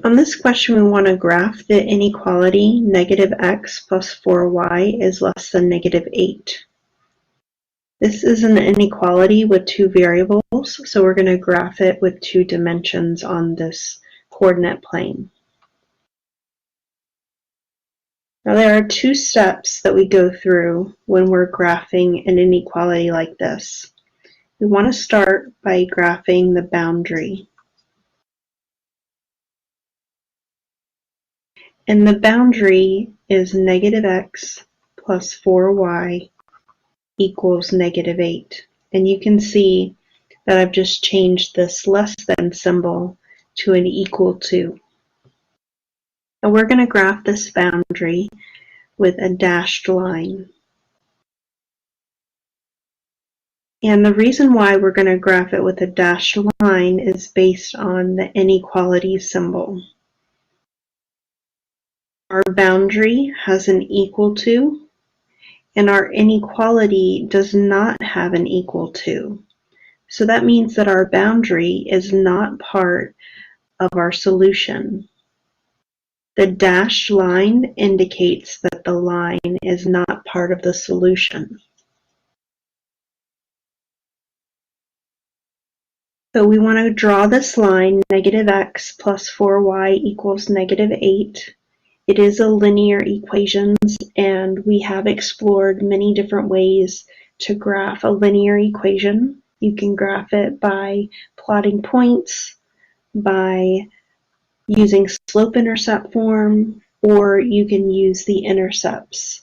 On this question, we want to graph the inequality negative x plus 4y is less than negative 8. This is an inequality with two variables, so we're going to graph it with two dimensions on this coordinate plane. Now there are two steps that we go through when we're graphing an inequality like this. We want to start by graphing the boundary. And the boundary is negative x plus 4y equals negative 8. And you can see that I've just changed this less than symbol to an equal to. Now we're going to graph this boundary with a dashed line. And the reason why we're going to graph it with a dashed line is based on the inequality symbol. Our boundary has an equal to, and our inequality does not have an equal to. So that means that our boundary is not part of our solution. The dashed line indicates that the line is not part of the solution. So we want to draw this line, negative x plus 4y equals negative 8. It is a linear equation, and we have explored many different ways to graph a linear equation. You can graph it by plotting points, by using slope-intercept form, or you can use the intercepts.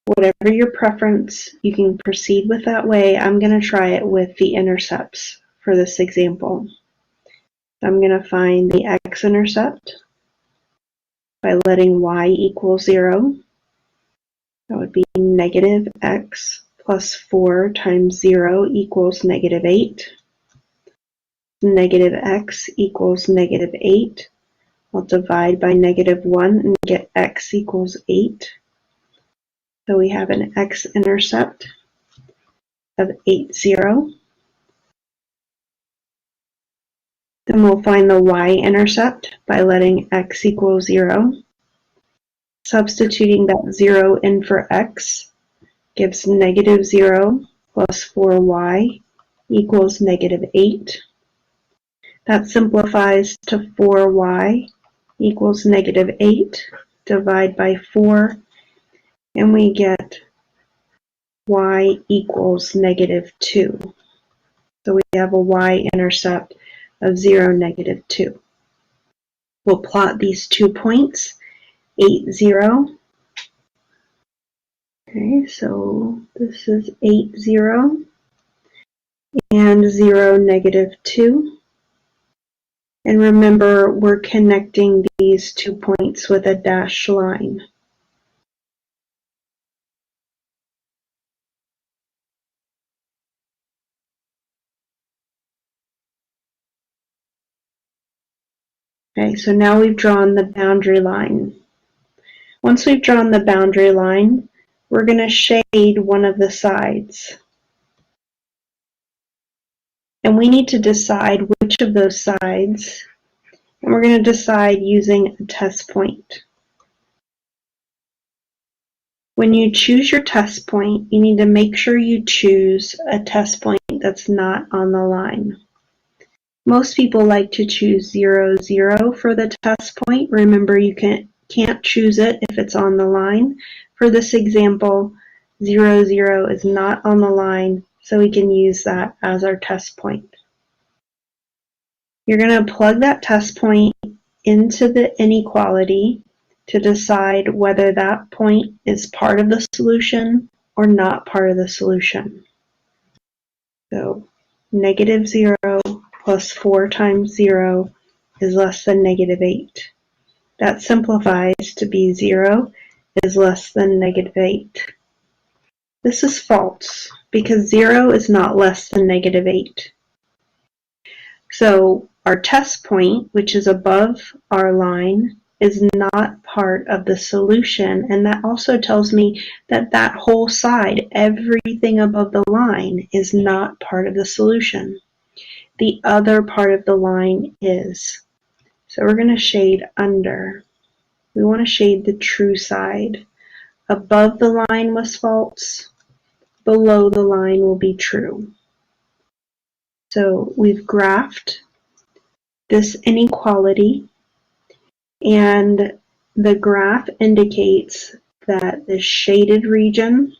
Whatever your preference, you can proceed with that way. I'm going to try it with the intercepts for this example. I'm going to find the x-intercept by letting y equal 0. That would be negative x plus 4 times 0 equals negative 8. Negative x equals negative 8. I'll divide by negative 1 and get x equals 8. So we have an x-intercept of 8, 0. Then we'll find the y-intercept by letting x equal 0. Substituting that 0 in for x gives negative 0 plus 4y equals negative 8. That simplifies to 4y equals negative 8. Divide by 4, and we get y equals negative 2. So we have a y-intercept of 0, negative 2. We'll plot these 2 points, 8, 0. Okay, so this is 8, 0, and 0, negative 2. And remember, we're connecting these 2 points with a dashed line. Okay, so now we've drawn the boundary line. Once we've drawn the boundary line, we're going to shade one of the sides. And we need to decide which of those sides, and we're going to decide using a test point. When you choose your test point, you need to make sure you choose a test point that's not on the line. Most people like to choose 0, 0 for the test point. Remember, you can't choose it if it's on the line. For this example, 0, 0 is not on the line, so we can use that as our test point. You're going to plug that test point into the inequality to decide whether that point is part of the solution or not part of the solution. So negative 0 plus 4 times 0 is less than negative 8. That simplifies to be 0 is less than negative 8. This is false because 0 is not less than negative 8. So our test point, which is above our line, is not part of the solution, and that also tells me that that whole side, everything above the line, is not part of the solution. The other part of the line is. So we're going to shade under. We want to shade the true side. Above the line was false, below the line will be true. So we've graphed this inequality, and the graph indicates that the shaded region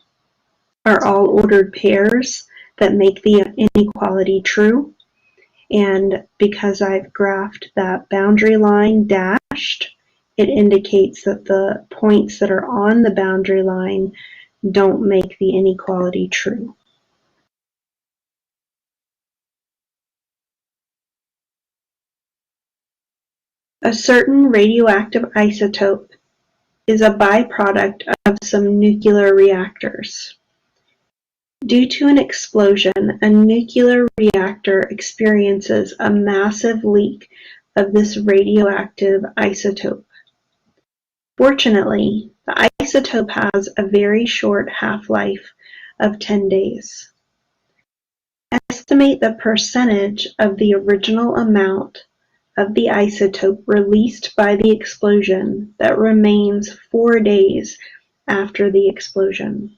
are all ordered pairs that make the inequality true. And because I've graphed that boundary line dashed, it indicates that the points that are on the boundary line don't make the inequality true. A certain radioactive isotope is a byproduct of some nuclear reactors. Due to an explosion, a nuclear reactor experiences a massive leak of this radioactive isotope. Fortunately, the isotope has a very short half-life of 10 days. Estimate the percentage of the original amount of the isotope released by the explosion that remains 4 days after the explosion.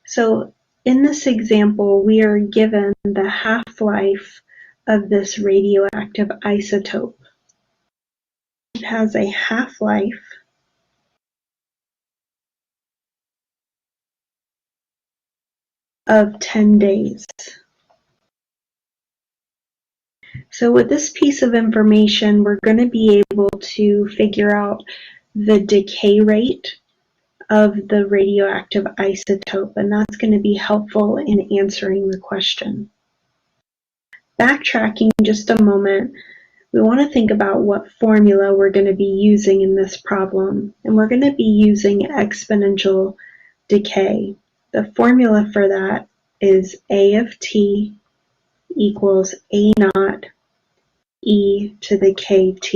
So in this example, we are given the half-life of this radioactive isotope. It has a half-life of 10 days. So with this piece of information, we're going to be able to figure out the decay rate of the radioactive isotope, and that's going to be helpful in answering the question. Backtracking just a moment, we want to think about what formula we're going to be using in this problem, and we're going to be using exponential decay. The formula for that is A of t equals A naught e to the kt.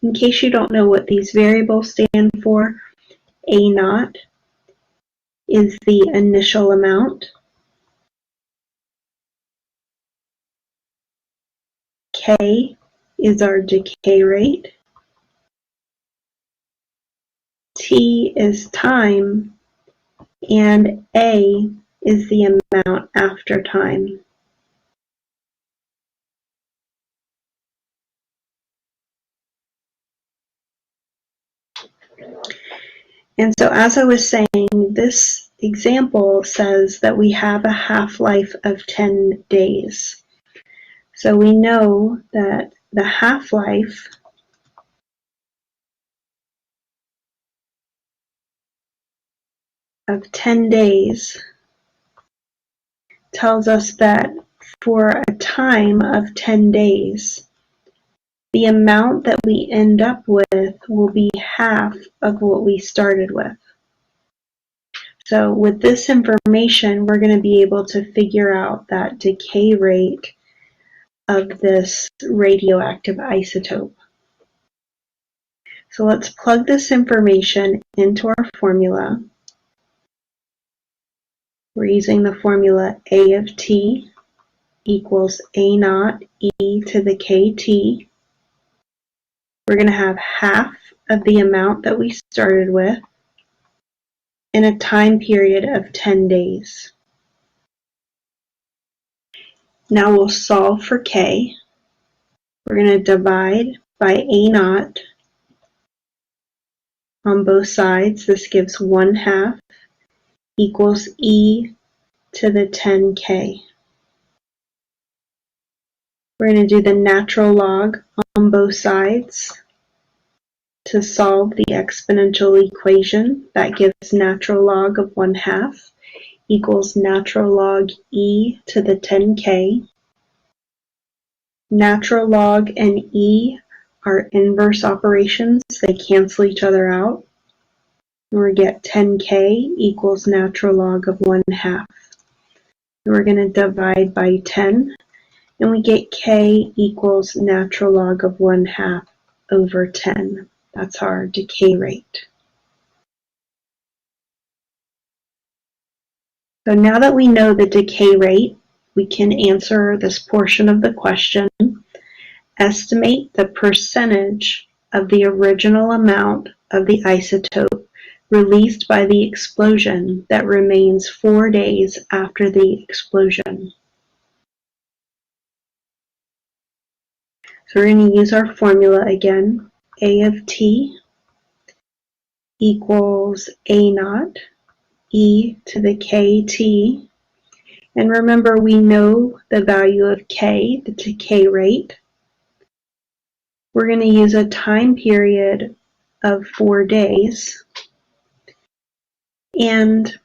In case you don't know what these variables stand for, A naught is the initial amount, K is our decay rate, T is time, and A is the amount after time. And so as I was saying, this example says that we have a half-life of 10 days. So we know that the half-life of 10 days tells us that for a time of 10 days, the amount that we end up with will be half of what we started with. So with this information, we're going to be able to figure out that decay rate of this radioactive isotope. So let's plug this information into our formula. We're using the formula A of t equals A naught e to the kt. We're going to have half of the amount that we started with in a time period of 10 days. Now we'll solve for k. We're going to divide by A naught on both sides. This gives 1/2 equals e to the 10k. We're going to do the natural log on both sides to solve the exponential equation. That gives natural log of 1/2 equals natural log e to the 10k. Natural log and e are inverse operations. They cancel each other out. And we get 10k equals natural log of 1/2. We're going to divide by 10, and we get k equals natural log of 1/2 over 10. That's our decay rate. So now that we know the decay rate, we can answer this portion of the question. estimate the percentage of the original amount of the isotope released by the explosion that remains 4 days after the explosion. So we're going to use our formula again. A of t equals A naught e to the kt. And remember, we know the value of k, the decay rate. We're going to use a time period of 4 days. And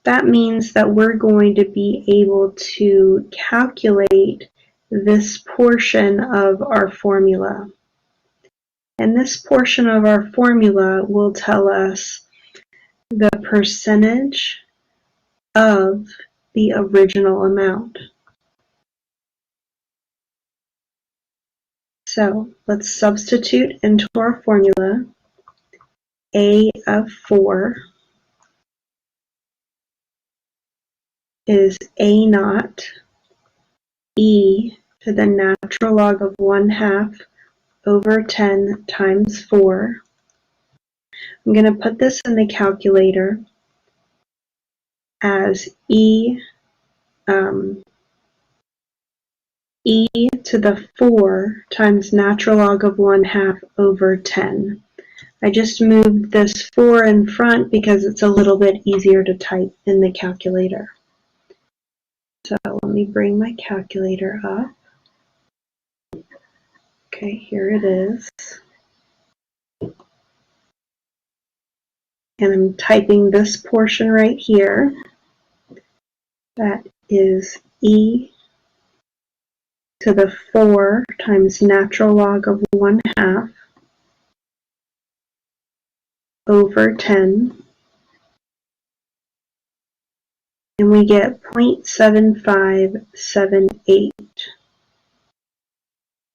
that means that we're going to be able to calculate this portion of our formula. And this portion of our formula will tell us the percentage of the original amount. So let's substitute into our formula. A of 4 is A naught e to the natural log of 1/2 over 10 times 4. I'm going to put this in the calculator as e to the 4 times natural log of 1/2 over 10. I just moved this 4 in front because it's a little bit easier to type in the calculator. So let me bring my calculator up. Okay, here it is. And I'm typing this portion right here. That is e to the 4 times natural log of 1/2 over 10. And we get 0.7578.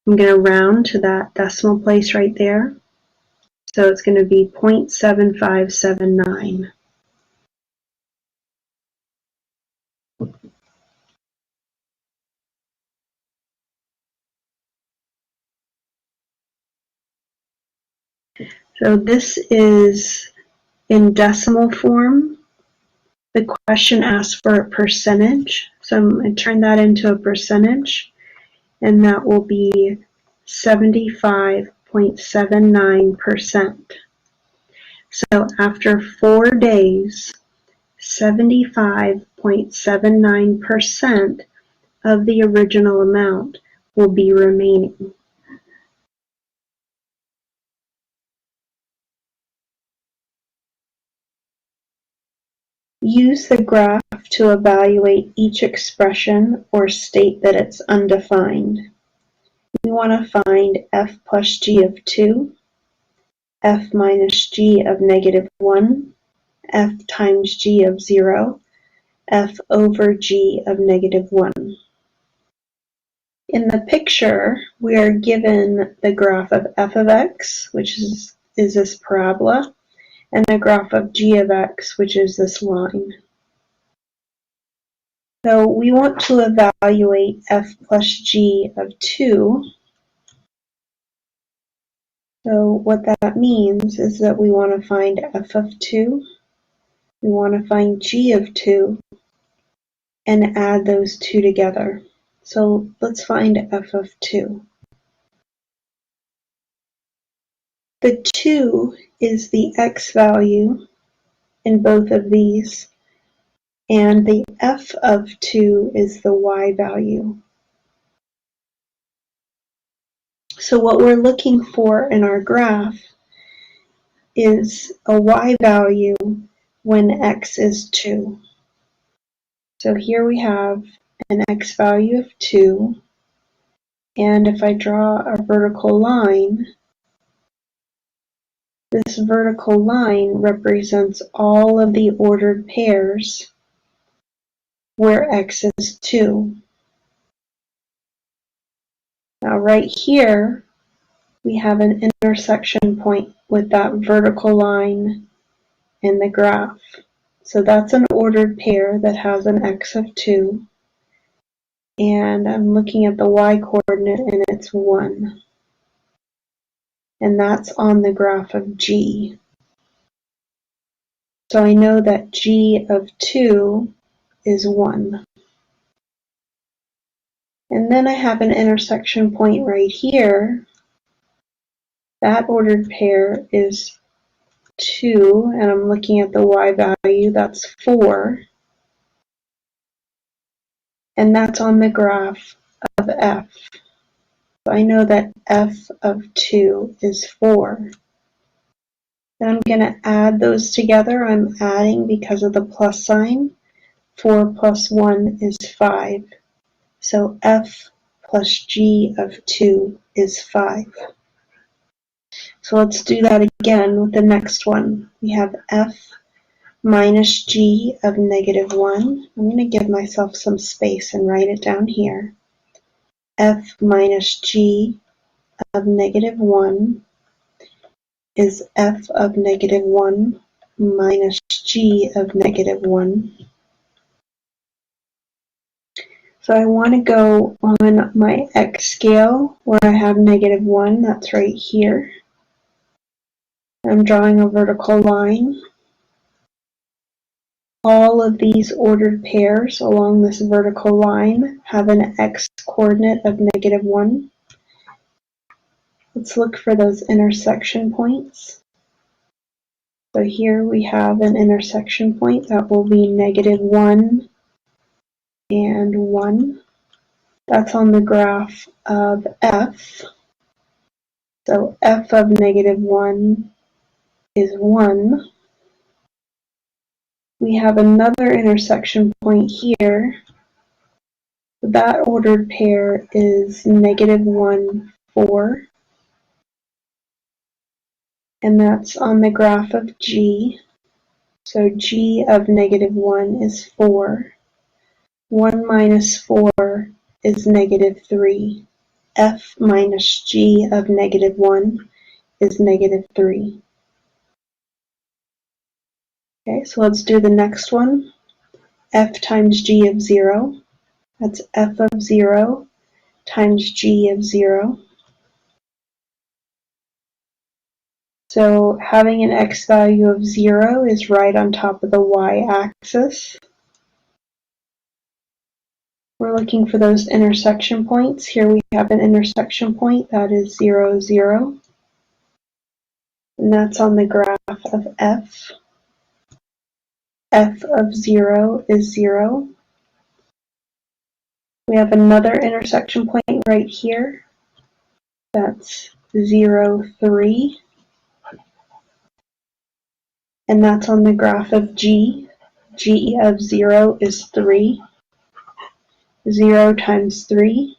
I'm going to round to that decimal place right there. So it's going to be 0.7579. So this is in decimal form. The question asks for a percentage. So I'm going to turn that into a percentage. And that will be 75.79%. So after 4 days, 75.79% of the original amount will be remaining. Use the graph to evaluate each expression or state that it's undefined. We want to find f plus g of 2, f minus g of -1, f times g of 0, f over g of -1. In the picture, we are given the graph of f of x, which is this parabola, and the graph of g of x, which is this line. So we want to evaluate f plus g of 2. So what that means is that we want to find f of 2, we want to find g of 2, and add those two together. So let's find f of 2. The 2 is the x value in both of these, and the f of 2 is the y value. So what we're looking for in our graph is a y value when x is 2. So here we have an x value of 2, and if I draw a vertical line, this vertical line represents all of the ordered pairs where x is 2. Now right here, we have an intersection point with that vertical line in the graph. So that's an ordered pair that has an x of 2. and I'm looking at the y-coordinate and it's 1. And that's on the graph of G. So I know that G of 2 is 1. And then I have an intersection point right here. That ordered pair is 2, and I'm looking at the y value, that's 4. And that's on the graph of f. So I know that f of 2 is 4. Then I'm going to add those together. I'm adding because of the plus sign. 4 plus 1 is 5. So f plus g of 2 is 5. So let's do that again with the next one. We have f minus g of negative 1. I'm going to give myself some space and write it down here. F minus g of negative 1 is f of negative 1 minus g of negative 1. So I want to go on my x scale where I have negative 1, that's right here. I'm drawing a vertical line. All of these ordered pairs along this vertical line have an x-coordinate of negative 1. Let's look for those intersection points. So here we have an intersection point that will be negative 1 and 1. That's on the graph of f. So f of negative 1 is 1. We have another intersection point here. That ordered pair is negative 1, 4. And that's on the graph of G. So G of negative 1 is 4. 1 minus 4 is negative 3. F minus G of negative 1 is negative 3. Okay, so let's do the next one. F times G of 0. That's F of 0 times G of 0. So having an x value of 0 is right on top of the y-axis. We're looking for those intersection points. Here we have an intersection point that is 0, 0. And that's on the graph of f. F of 0 is 0. We have another intersection point right here. That's 0, 3. And that's on the graph of G. G of 0 is 3. 0 times 3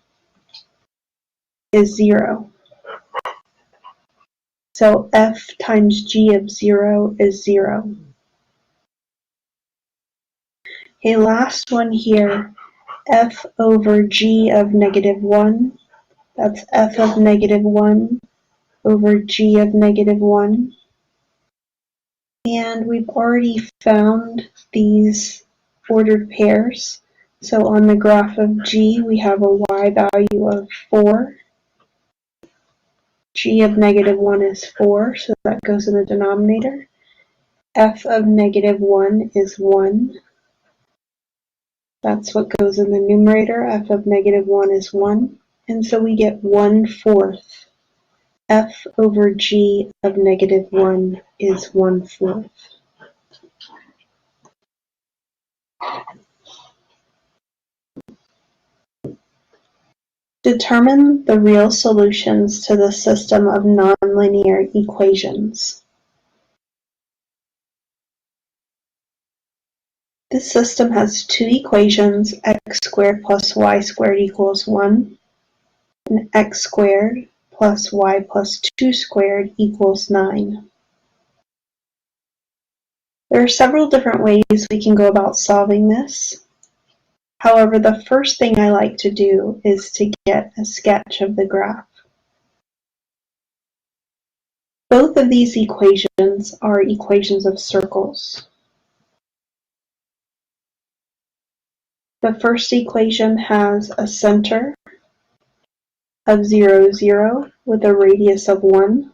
is 0. So f times g of 0 is 0. Okay, last one here, f over g of negative 1. That's f of negative 1 over g of negative 1. And we've already found these ordered pairs. So on the graph of g, we have a y value of 4. G of negative 1 is 4, so that goes in the denominator. F of negative 1 is 1. That's what goes in the numerator. F of negative 1 is 1. And so we get 1/4. F over G of negative 1 is 1/4. Determine the real solutions to the system of nonlinear equations. This system has two equations, x squared plus y squared equals 1, and x squared plus y plus 2 squared equals 9. There are several different ways we can go about solving this. However, the first thing I like to do is to get a sketch of the graph. Both of these equations are equations of circles. The first equation has a center of 0, 0 with a radius of 1.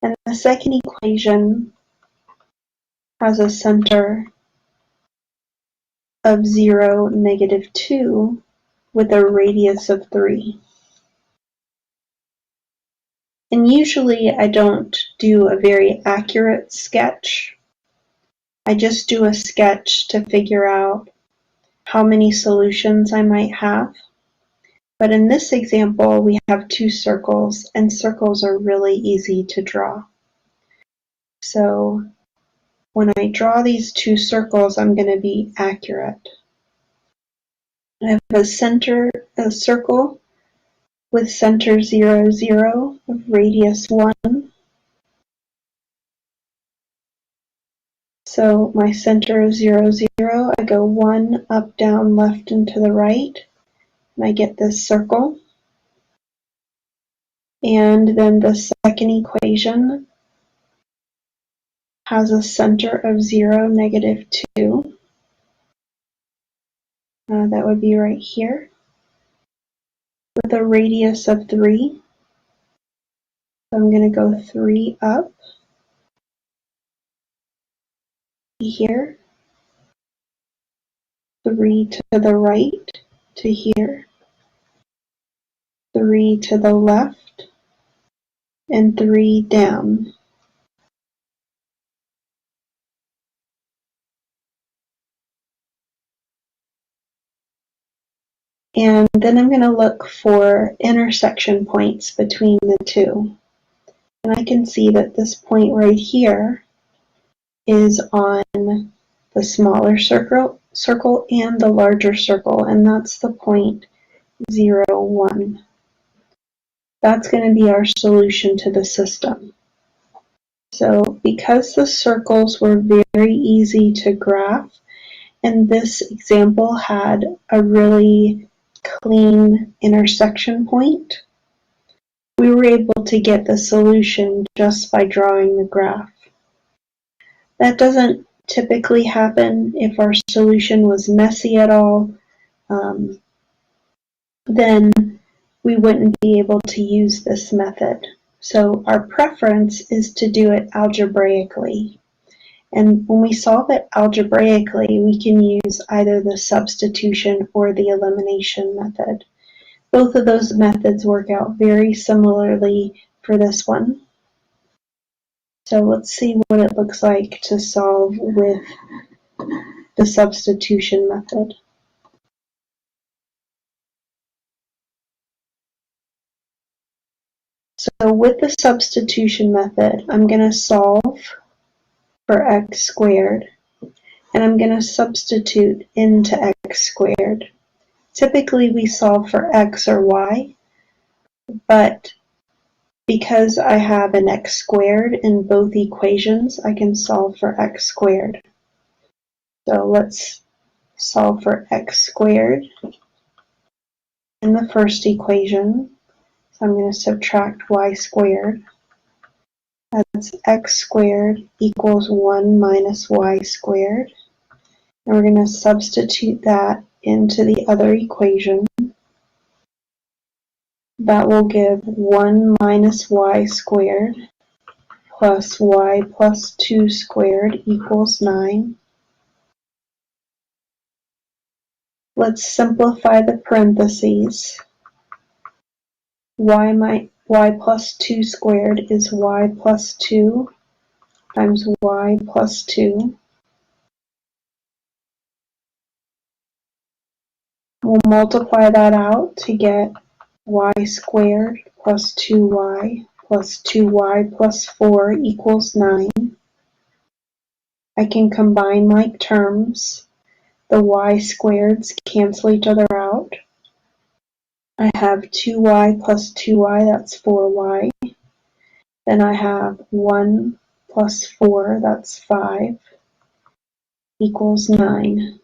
And the second equation has a center of 0, negative 2 with a radius of 3. And usually I don't do a very accurate sketch. I just do a sketch to figure out how many solutions I might have. But in this example, we have two circles, and circles are really easy to draw. So when I draw these two circles, I'm going to be accurate. I have a circle with center 0, 0, of radius 1. So my center is 0, 0. I go 1 up, down, left, and to the right, and I get this circle. And then the second equation has a center of 0, negative 2. That would be right here, with a radius of 3. So I'm going to go 3 up here, 3 to the right to here, 3 to the left, and 3 down. And then I'm going to look for intersection points between the two. And I can see that this point right here is on the smaller circle and the larger circle, and that's the point 0, 1. That's going to be our solution to the system. So because the circles were very easy to graph, and this example had a really clean intersection point, we were able to get the solution just by drawing the graph. That doesn't typically happen. If our solution was messy at all, then we wouldn't be able to use this method. So our preference is to do it algebraically. And when we solve it algebraically, we can use either the substitution or the elimination method. Both of those methods work out very similarly for this one. So let's see what it looks like to solve with the substitution method. So with the substitution method, I'm going to solve for x squared, and I'm going to substitute into x squared. Typically we solve for x or y, but because I have an x squared in both equations, I can solve for x squared. So let's solve for x squared in the first equation. So I'm going to subtract y squared. That's x squared equals 1 minus y squared. And we're going to substitute that into the other equation. That will give 1 minus y squared plus y plus 2 squared equals 9. Let's simplify the parentheses. Y plus 2 squared is y plus 2 times y plus 2. We'll multiply that out to get y squared plus 2y plus 2y plus 4 equals 9. I can combine like terms. The y squareds cancel each other out. I have 2y plus 2y, that's 4y. Then I have 1 plus 4, that's 5, equals 9.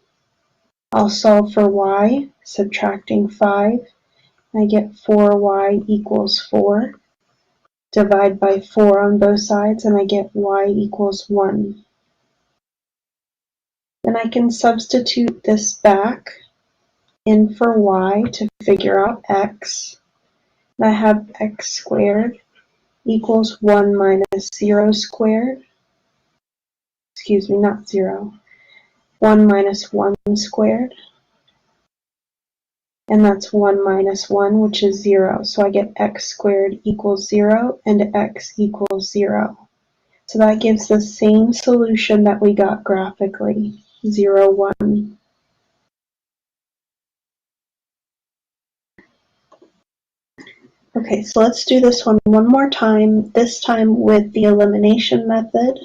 I'll solve for y, subtracting 5. I get 4y equals 4. Divide by 4 on both sides, and I get y equals 1. Then I can substitute this back in for y to figure out x. And I have x squared equals 1 minus 0 squared. Excuse me, not 0. 1 minus 1 squared. And that's 1 minus 1, which is 0. So I get x squared equals 0 and x equals 0. So that gives the same solution that we got graphically, 0, 1. Okay, so let's do this one more time, this time with the elimination method.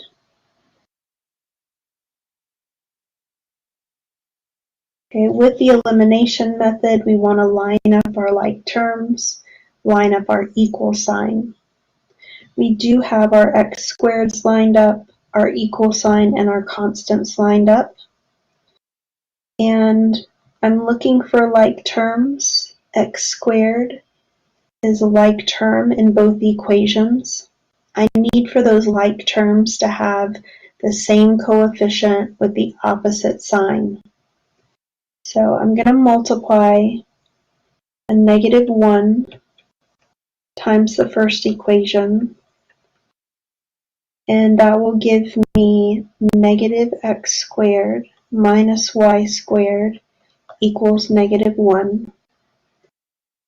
Okay, with the elimination method, we want to line up our like terms, line up our equal sign. We do have our x squareds lined up, our equal sign, and our constants lined up. And I'm looking for like terms. X squared is a like term in both equations. I need for those like terms to have the same coefficient with the opposite sign. So I'm going to multiply a negative 1 times the first equation, and that will give me negative x squared minus y squared equals negative 1.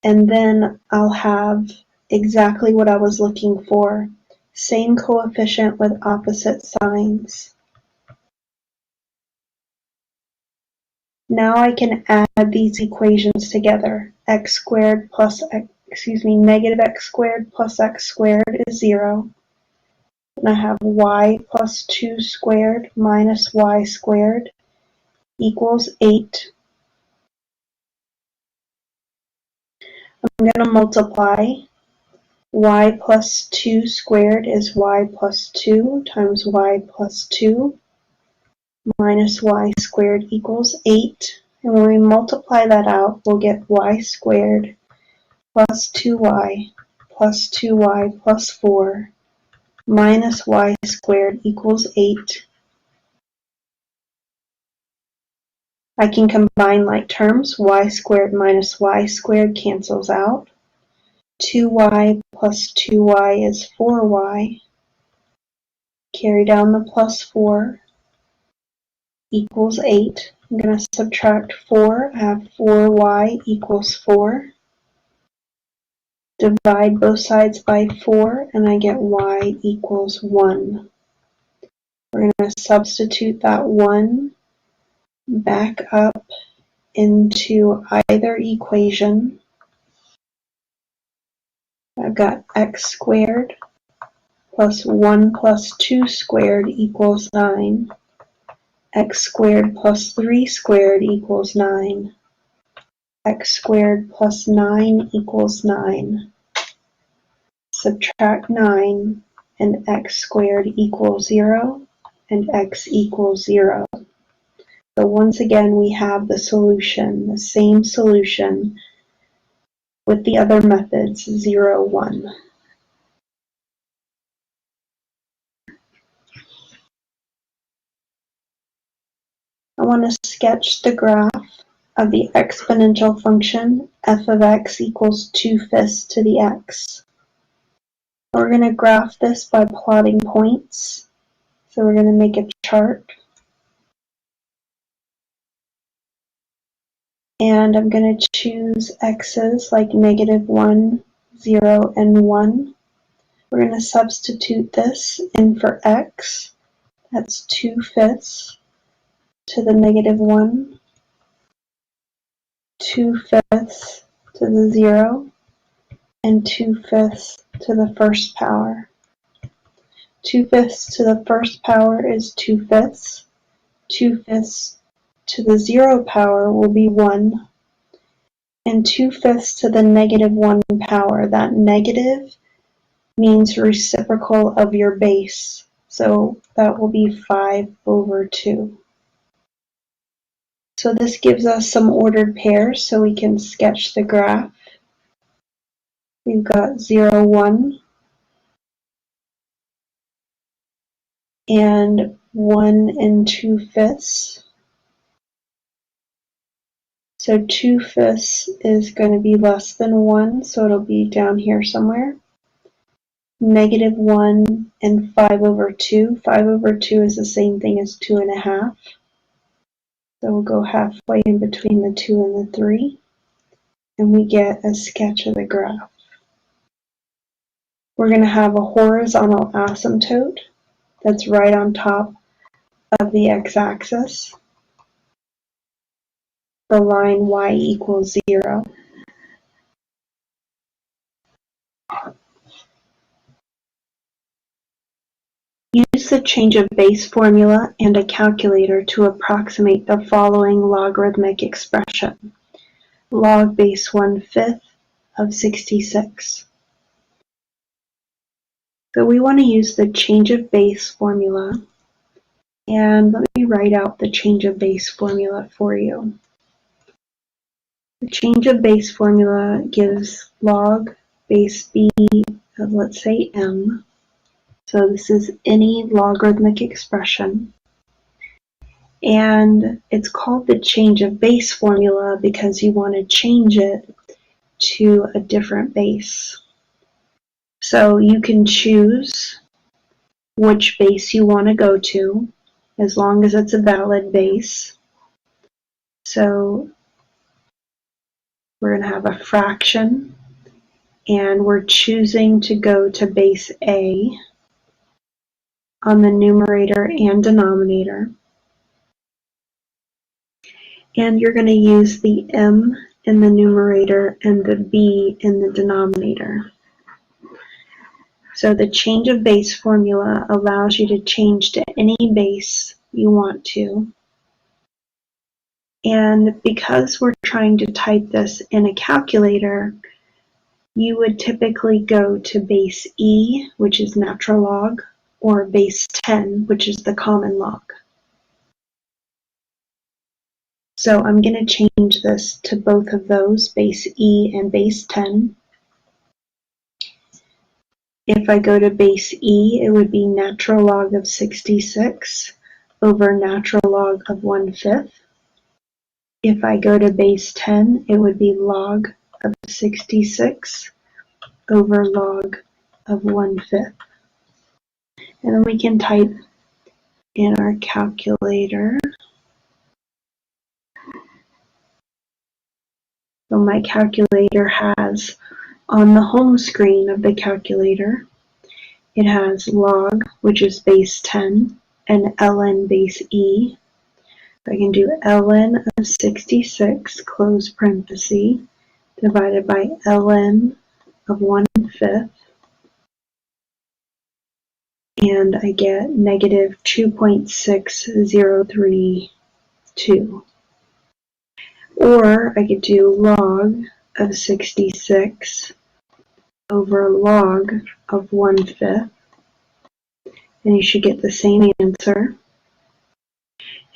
And then I'll have exactly what I was looking for, same coefficient with opposite signs. Now I can add these equations together. X squared plus negative x squared plus x squared is 0. And I have y plus 2 squared minus y squared equals 8. I'm going to multiply. Y plus 2 squared is y plus 2 times y plus 2 minus y squared equals 8. And when we multiply that out, we'll get y squared plus 2y plus 2y plus 4 minus y squared equals 8. I can combine like terms. Y squared minus y squared cancels out. 2y plus 2y is 4y. Carry down the plus 4 equals 8. I'm going to subtract 4. I have 4y equals 4. Divide both sides by 4 and I get y equals 1. We're going to substitute that 1 back up into either equation. I've got x squared plus 1 plus 2 squared equals 9. X squared plus 3 squared equals 9. X squared plus 9 equals 9. Subtract 9 and x squared equals 0 and x equals 0. So once again we have the solution, the same solution with the other methods, 0, 1. I want to sketch the graph of the exponential function f of x equals 2/5 to the x. We're going to graph this by plotting points. So we're going to make a chart. And I'm going to choose x's like -1, 0, and 1. We're going to substitute this in for x. That's 2/5 to the -1, 2/5 to the 0, and 2/5 to the first power. 2/5 to the first power is 2/5. 2/5 to the 0 power will be 1. And 2/5 to the -1 power. That negative means reciprocal of your base. So that will be 5/2. So this gives us some ordered pairs so we can sketch the graph. We've got 0, 1, and 1 and 2/5. So 2/5 is going to be less than 1, so it'll be down here somewhere. -1 and 5/2. 5/2 is the same thing as 2.5. So we'll go halfway in between the 2 and the 3, and we get a sketch of the graph. We're going to have a horizontal asymptote that's right on top of the x-axis, the line y equals 0. Use the change of base formula and a calculator to approximate the following logarithmic expression. Log base 1/5 of 66. So we want to use the change of base formula, and let me write out the change of base formula for you. The change of base formula gives log base b of, let's say, m. So this is any logarithmic expression. And it's called the change of base formula because you want to change it to a different base. So you can choose which base you want to go to, as long as it's a valid base. So we're going to have a fraction, and we're choosing to go to base A on the numerator and denominator. And you're going to use the m in the numerator and the b in the denominator. So the change of base formula allows you to change to any base you want to. And because we're trying to type this in a calculator, you would typically go to base e, which is natural log, or base 10, which is the common log. So I'm going to change this to both of those, base e and base 10. If I go to base e, it would be natural log of 66 over natural log of 1/5. If I go to base 10, it would be log of 66 over log of 1/5. And then we can type in our calculator. So my calculator has, on the home screen of the calculator, it has log, which is base 10, and ln base e. So I can do ln of 66, close parenthesis, divided by ln of 1/5, and I get negative 2.6032. Or I could do log of 66 over log of 1/5, and you should get the same answer.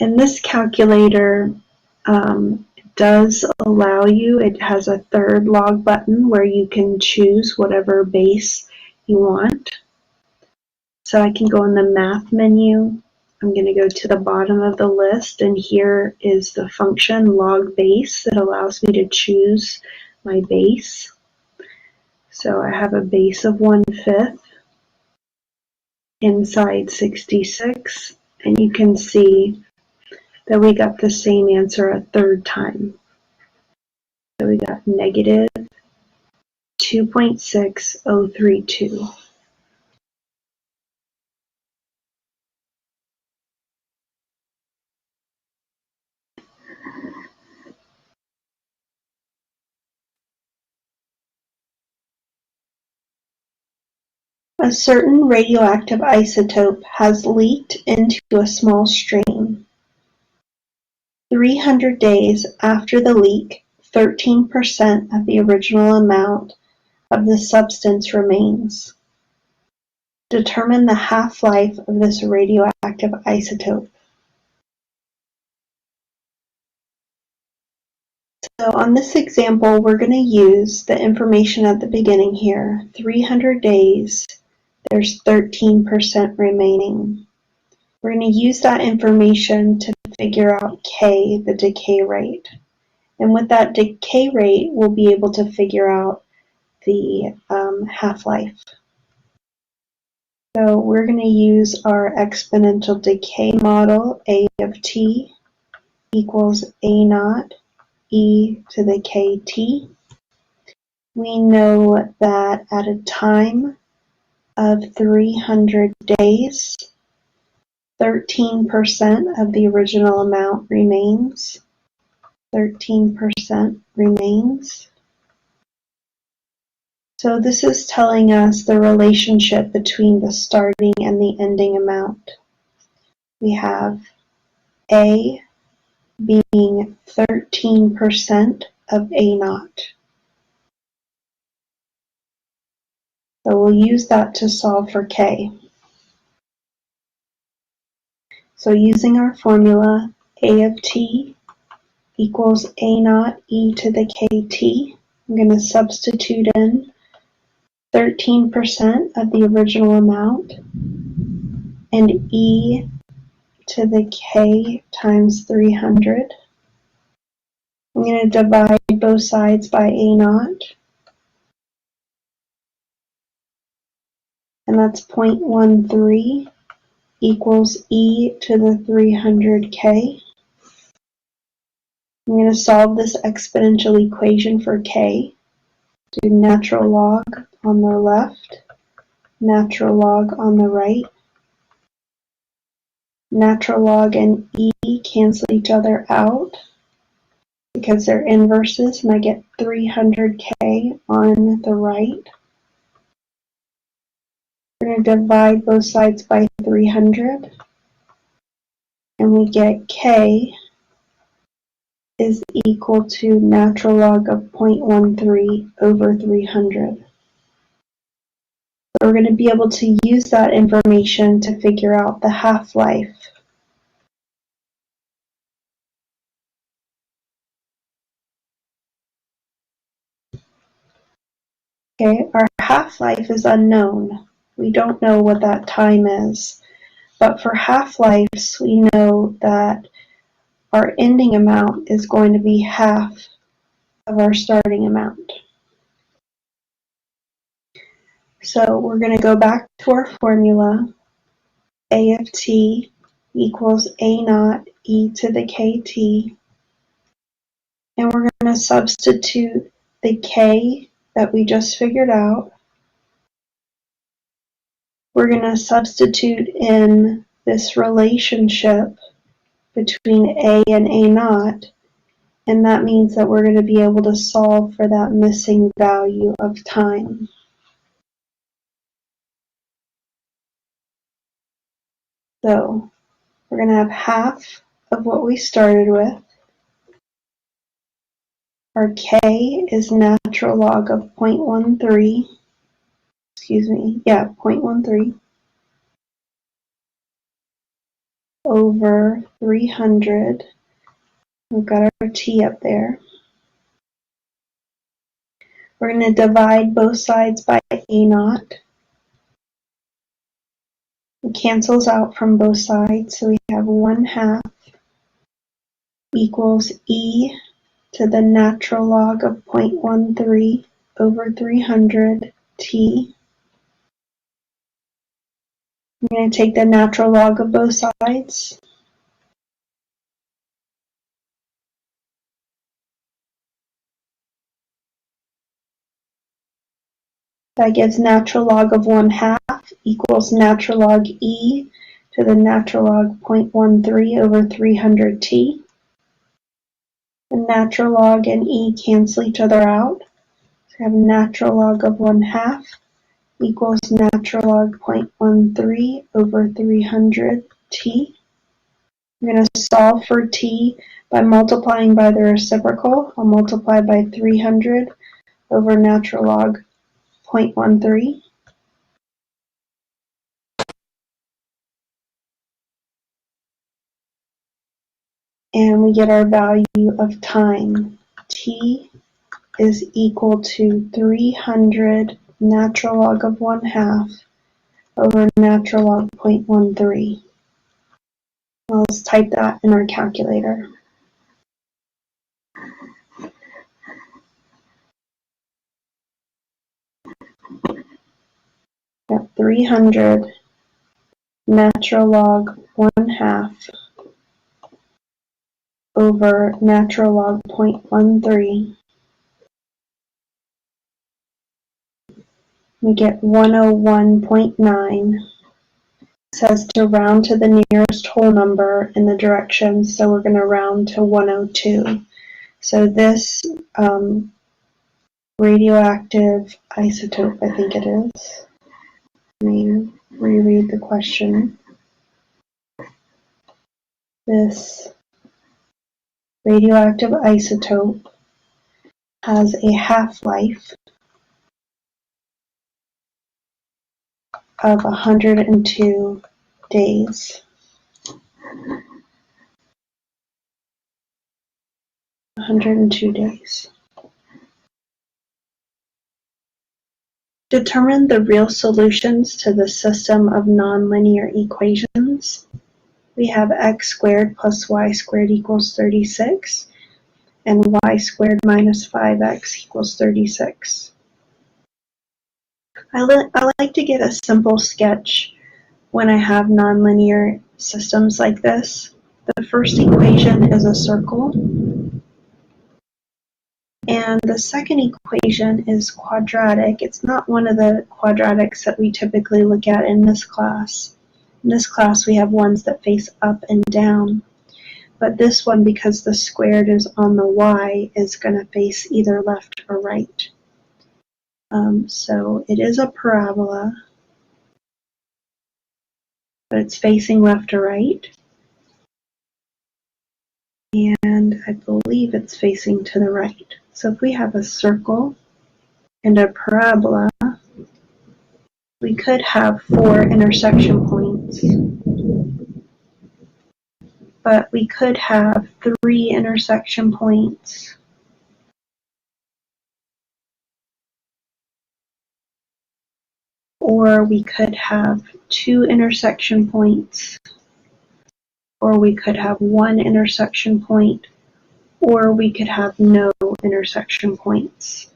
And this calculator does allow you, it has a third log button where you can choose whatever base you want. So I can go in the math menu. I'm going to go to the bottom of the list, and here is the function log base that allows me to choose my base. So I have a base of 1/5 inside 66, and you can see that we got the same answer a third time. So we got negative 2.6032. A certain radioactive isotope has leaked into a small stream. 300 days after the leak, 13% of the original amount of the substance remains. Determine the half-life of this radioactive isotope. So on this example, we're going to use the information at the beginning here. 300 days, there's 13% remaining. We're going to use that information to figure out K, the decay rate. And with that decay rate, we'll be able to figure out the half-life. So we're going to use our exponential decay model, A of t equals A naught e to the kt. We know that at a time of 300 days, 13% of the original amount remains. 13% remains. So this is telling us the relationship between the starting and the ending amount. We have A being 13% of A naught. So we'll use that to solve for K. So using our formula, A of t equals A naught e to the kt, I'm going to substitute in 13% of the original amount and e to the k times 300. I'm going to divide both sides by A naught, and that's 0.13 equals e to the 300k. I'm going to solve this exponential equation for k. Do natural log on the left, natural log on the right. Natural log and e cancel each other out because they're inverses, and I get 300k on the right. We're going to divide both sides by 300, and we get k is equal to natural log of 0.13 over 300. So we're going to be able to use that information to figure out the half-life. Okay, our half-life is unknown. We don't know what that time is. But for half-lives, we know that our ending amount is going to be half of our starting amount. So we're going to go back to our formula. A of t equals A naught e to the kt. And we're going to substitute the k that we just figured out. We're going to substitute in this relationship between A and A naught, and that means that we're going to be able to solve for that missing value of time. So we're going to have half of what we started with. Our k is natural log of 0.13, 0.13 over 300. We've got our t up there. We're going to divide both sides by A naught. It cancels out from both sides, so we have 1/2 equals e to the natural log of 0.13 over 300 t. I'm going to take the natural log of both sides. That gives natural log of 1/2 equals natural log e to the natural log 0.13 over 300 t. The natural log and e cancel each other out. So we have natural log of 1/2 equals natural log 0.13 over 300 t. I'm going to solve for t by multiplying by the reciprocal. I'll multiply by 300 over natural log 0.13. And we get our value of time. T is equal to 300 natural log of 1/2 over natural log 0.13. Well, let's type that in our calculator. Got 300 natural log 1/2 over natural log 0.13. We get 101.9. It says to round to the nearest whole number in the directions, so we're going to round to 102. So this radioactive isotope, I think it is. Let me reread the question. This radioactive isotope has a half-life of 102 days. 102 days. Determine the real solutions to the system of nonlinear equations. We have x squared plus y squared equals 36, and y squared minus 5x equals 36. I like to get a simple sketch when I have nonlinear systems like this. The first equation is a circle, and the second equation is quadratic. It's not one of the quadratics that we typically look at in this class. In this class we have ones that face up and down, but this one, because the squared is on the y, is going to face either left or right. So it is a parabola, but it's facing left or right. And I believe it's facing to the right. So if we have a circle and a parabola, we could have 4 intersection points, but we could have 3 intersection points, or we could have 2 intersection points, or we could have 1 intersection point, or we could have no intersection points.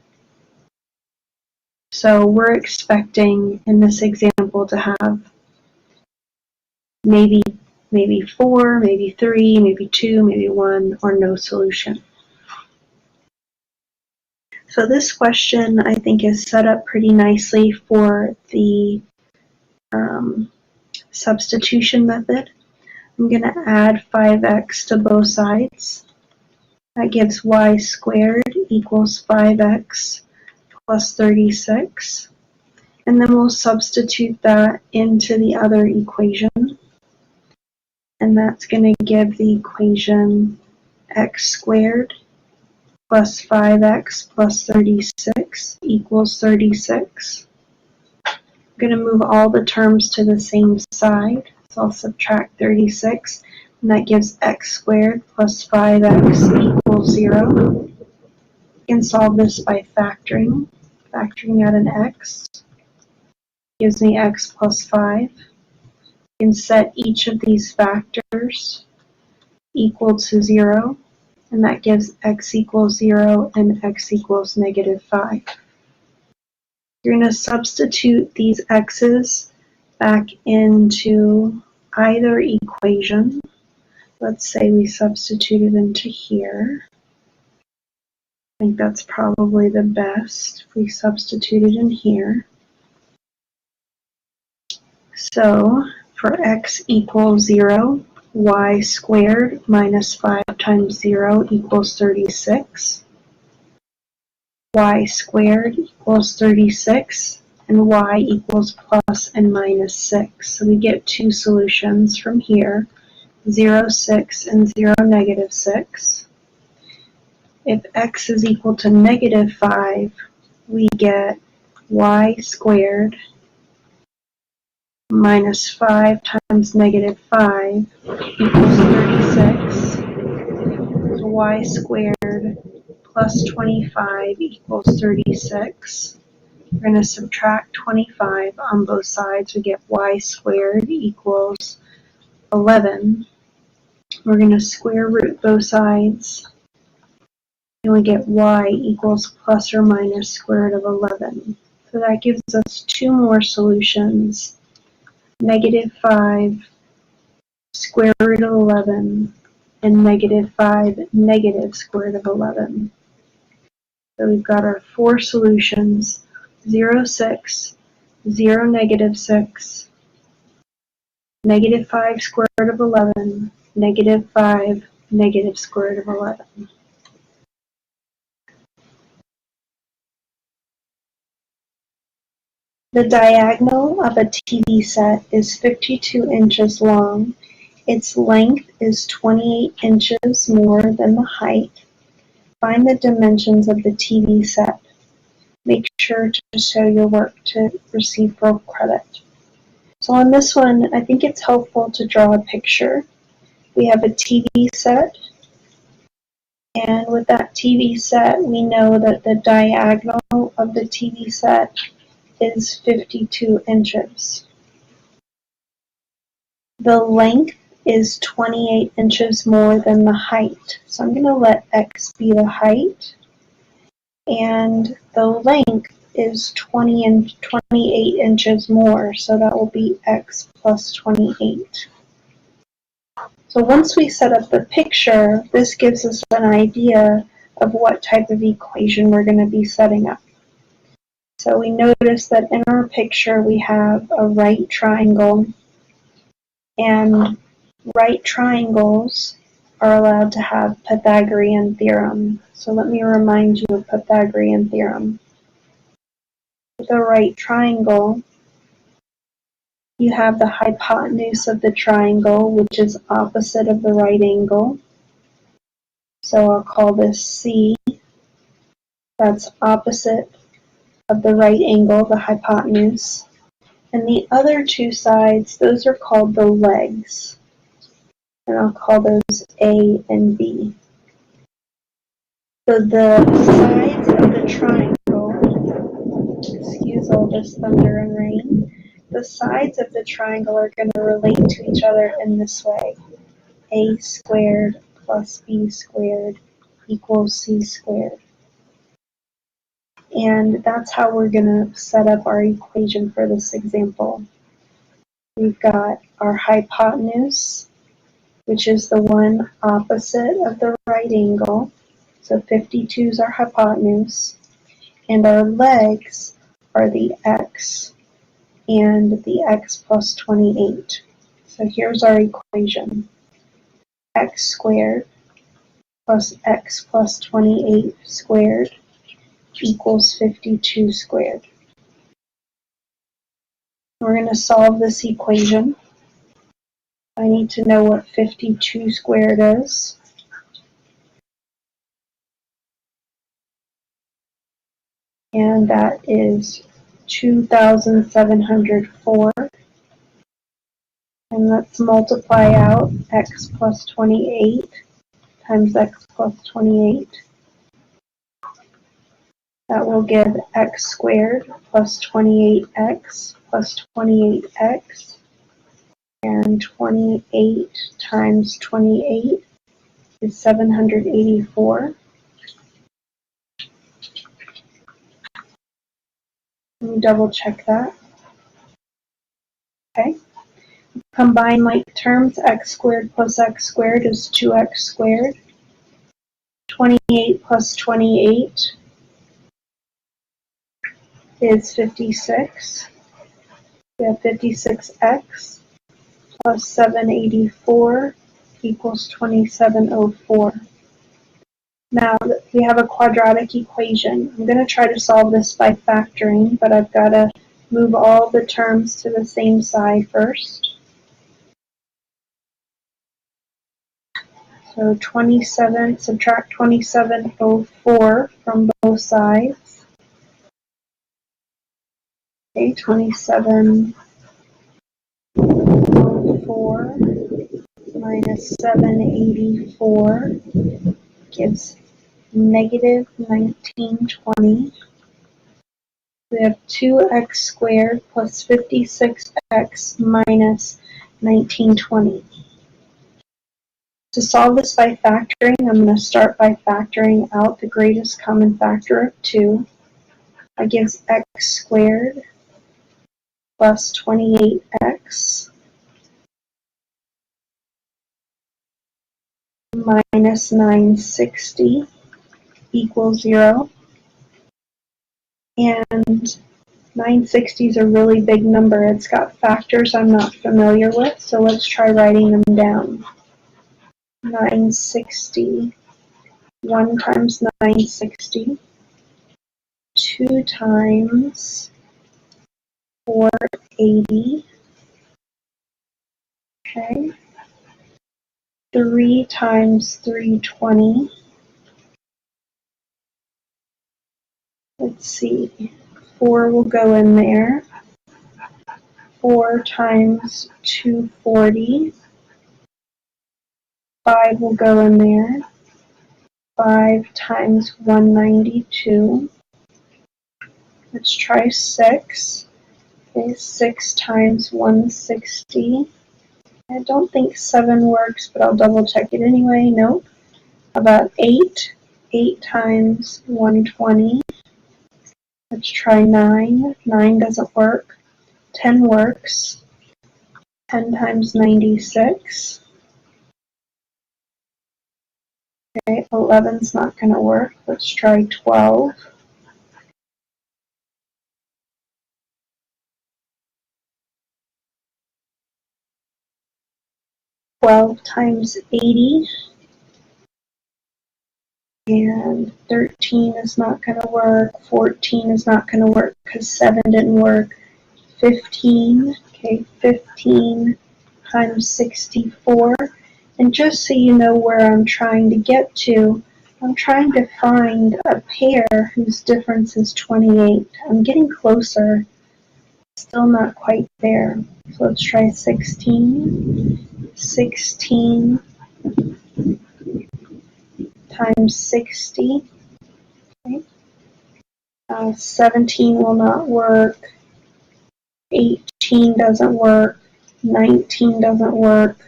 So we're expecting in this example to have maybe 4, maybe 3, maybe 2, maybe 1, or no solution. So this question, I think, is set up pretty nicely for the substitution method. I'm going to add 5x to both sides. That gives y squared equals 5x plus 36. And then we'll substitute that into the other equation. And that's going to give the equation x squared plus 5x plus 36 equals 36. I'm going to move all the terms to the same side. So I'll subtract 36, and that gives x squared plus 5x equals 0. You can solve this by factoring. Factoring out an x gives me x plus 5. You can set each of these factors equal to 0, and that gives x equals 0 and x equals -5. You're going to substitute these x's back into either equation. Let's say we substitute it into here. I think that's probably the best if we substitute it in here. So for x equals 0, y squared minus 5 times 0 equals 36. Y squared equals 36, and y equals plus and minus 6. So we get 2 solutions from here, 0, 6, and 0, -6. If x is equal to -5, we get y squared minus 5 times -5 equals 36. So y squared plus 25 equals 36. We're going to subtract 25 on both sides. We get y squared equals 11. We're going to square root both sides, and we get y equals plus or minus square root of 11. So that gives us two more solutions, -5 square root of 11 and -5 negative square root of 11. So we've got our four solutions, 0, 6, 0, -6, -5 square root of 11, -5 negative square root of 11. The diagonal of a TV set is 52 inches long. Its length is 28 inches more than the height. Find the dimensions of the TV set. Make sure to show your work to receive full credit. So on this one, I think it's helpful to draw a picture. We have a TV set, and with that TV set, we know that the diagonal of the TV set is 52 inches. The length is 28 inches more than the height. So I'm going to let x be the height, and the length is 28 inches more, so that will be x plus 28. So once we set up the picture, this gives us an idea of what type of equation we're going to be setting up. So we notice that in our picture we have a right triangle, and right triangles are allowed to have Pythagorean theorem. So let me remind you of Pythagorean theorem. With a right triangle, you have the hypotenuse of the triangle, which is opposite of the right angle. So I'll call this C. That's opposite of the right angle, the hypotenuse. And the other two sides, those are called the legs. And I'll call those A and B. So the sides of the triangle, excuse all this thunder and rain, the sides of the triangle are going to relate to each other in this way. A squared plus B squared equals C squared. And that's how we're going to set up our equation for this example. We've got our hypotenuse, which is the one opposite of the right angle. So 52 is our hypotenuse. And our legs are the x and the x plus 28. So here's our equation. X squared plus x plus 28 squared equals 52 squared. We're going to solve this equation. I need to know what 52 squared is. And that is 2,704. And let's multiply out x plus 28 times x plus 28. That will give x squared plus 28x plus 28x. And 28 times 28 is 784. Let me double check that. Okay. Combine like terms, x squared plus x squared is 2x squared. 28 plus 28 is 56. We have 56x plus 784 equals 2704. Now we have a quadratic equation. I'm going to try to solve this by factoring, but I've got to move all the terms to the same side first. So 27, subtract 2704 from both sides. Okay, 2704 minus 784 gives negative 1920. We have 2x squared plus 56x minus 1920. To solve this by factoring, I'm going to start by factoring out the greatest common factor of 2. That gives x squared plus 28x minus 960 equals 0. And 960 is a really big number. It's got factors I'm not familiar with, so let's try writing them down. 960, 1 times 960, 2 times 480, okay, 3 times 320, let's see, 4 will go in there, 4 times 240, 5 will go in there, 5 times 192, let's try 6, okay, 6 times 160, I don't think 7 works, but I'll double check it anyway. Nope. About 8. 8 times 120. Let's try 9. 9 doesn't work. 10 works. 10 times 96. Okay, 11's not going to work. Let's try 12. Times 80. And 13 is not going to work. 14 is not going to work because 7 didn't work. 15, okay, 15 times 64. And just so you know where I'm trying to get to, I'm trying to find a pair whose difference is 28. I'm getting closer, still not quite there. So let's try 16. 16 times 60. Okay. 17 will not work. 18 doesn't work. 19 doesn't work.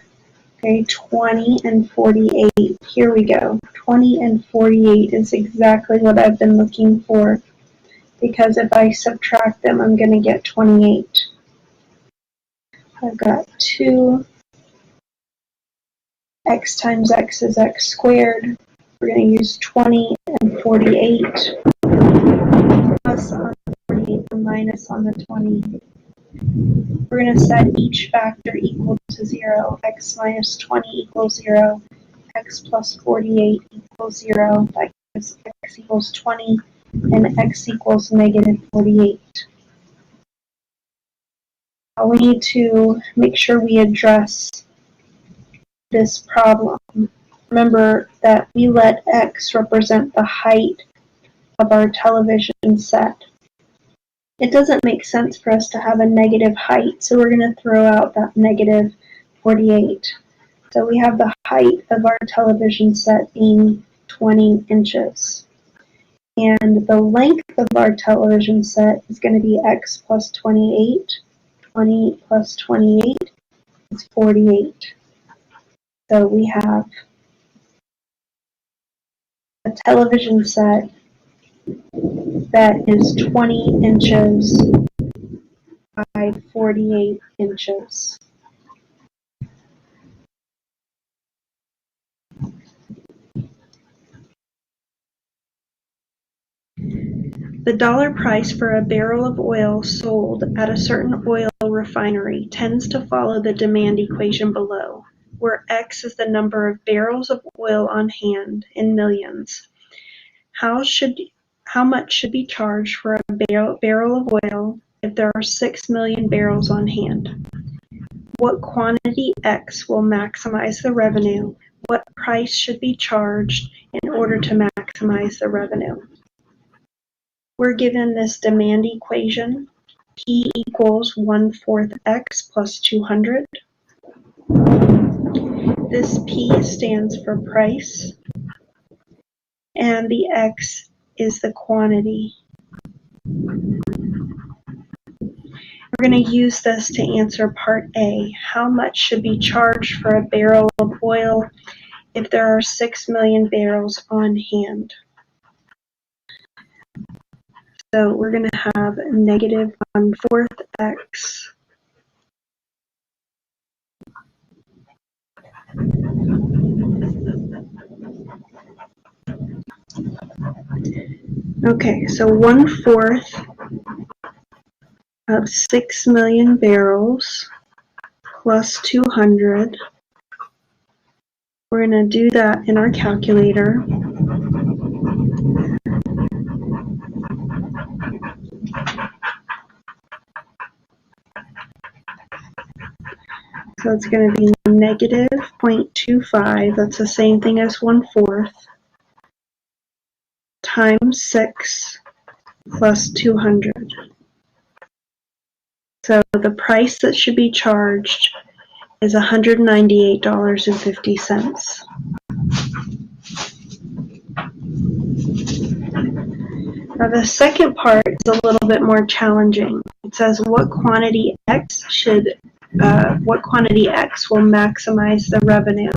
Okay, 20 and 48. Here we go. 20 and 48 is exactly what I've been looking for, because if I subtract them, I'm going to get 28. I've got 2. X times x is x squared. We're going to use 20 and 48. Plus on the 48, the minus on the 20. We're going to set each factor equal to 0. X minus 20 equals 0. X plus 48 equals 0. That gives x equals 20 and x equals negative 48. Now we need to make sure we address this problem. Remember that we let x represent the height of our television set. It doesn't make sense for us to have a negative height, so we're going to throw out that negative 48. So we have the height of our television set being 20 inches. And the length of our television set is going to be x plus 28. 20 plus 28 is 48. So we have a television set that is 20 inches by 48 inches. The dollar price for a barrel of oil sold at a certain oil refinery tends to follow the demand equation below, where X is the number of barrels of oil on hand in millions. How much should be charged for a barrel of oil if there are 6 million barrels on hand? What quantity X will maximize the revenue? What price should be charged in order to maximize the revenue? We're given this demand equation, P equals 1/4 X plus 200. This P stands for price, and the X is the quantity. We're going to use this to answer part A. How much should be charged for a barrel of oil if there are 6 million barrels on hand? So we're going to have negative 1/4 x Okay, so 1/4 of 6 million barrels plus 200. We're going to do that in our calculator. So it's going to be negative 0.25, that's the same thing as 1/4, times 6 plus 200. So the price that should be charged is $198.50. Now the second part is a little bit more challenging. It says what quantity X will maximize the revenue.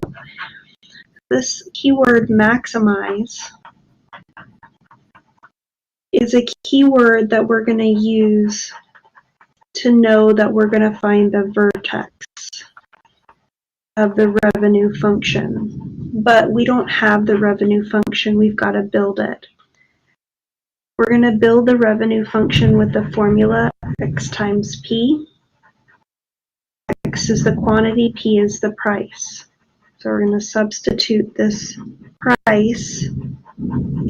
This keyword maximize is a keyword that we're going to use to know that we're going to find the vertex of the revenue function. But we don't have the revenue function, we've got to build it. We're going to build the revenue function with the formula x times p. X is the quantity, p is the price. So we're going to substitute this price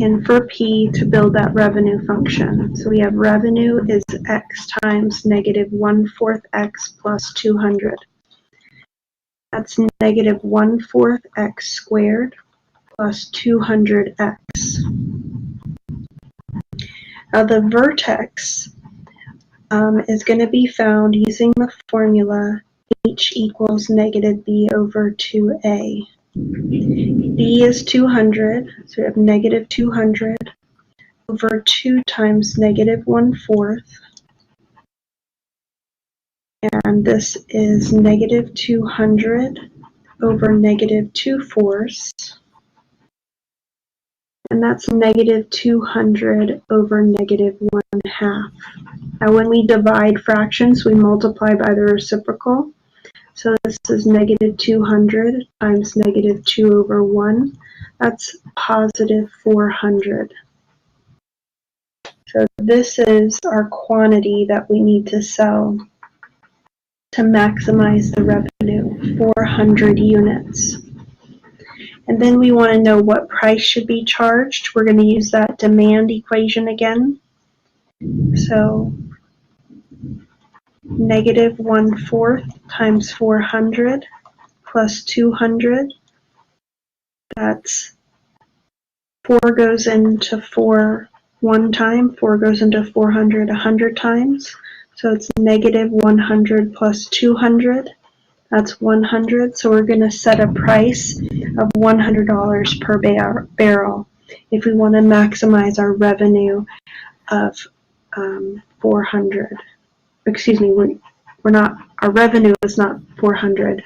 in for p to build that revenue function. So we have revenue is x times negative 1/4 x plus 200. That's negative 1/4 x squared plus 200x. Now the vertex is going to be found using the formula h equals negative b over 2a. b is 200, so we have negative 200 over 2 times negative 1/4. And this is negative 200 over negative 2/4. And that's negative 200 over negative 1/2. Now when we divide fractions, we multiply by the reciprocal. So this is negative 200 times negative 2 over 1. That's positive 400. So this is our quantity that we need to sell to maximize the revenue, 400 units. And then we want to know what price should be charged. We're going to use that demand equation again. So negative 1/4 times 400 plus 200. That's 4 goes into 4 one time, 4 goes into 400 100 times. So it's negative 100 plus 200. That's 100. So we're going to set a price of $100 per barrel if we want to maximize our revenue of 400. Excuse me, we're not. Our revenue is not 400.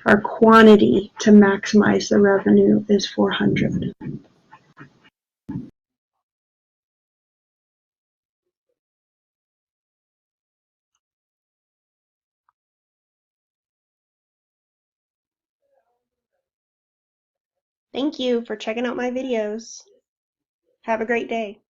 Our quantity to maximize the revenue is 400. Thank you for checking out my videos. Have a great day.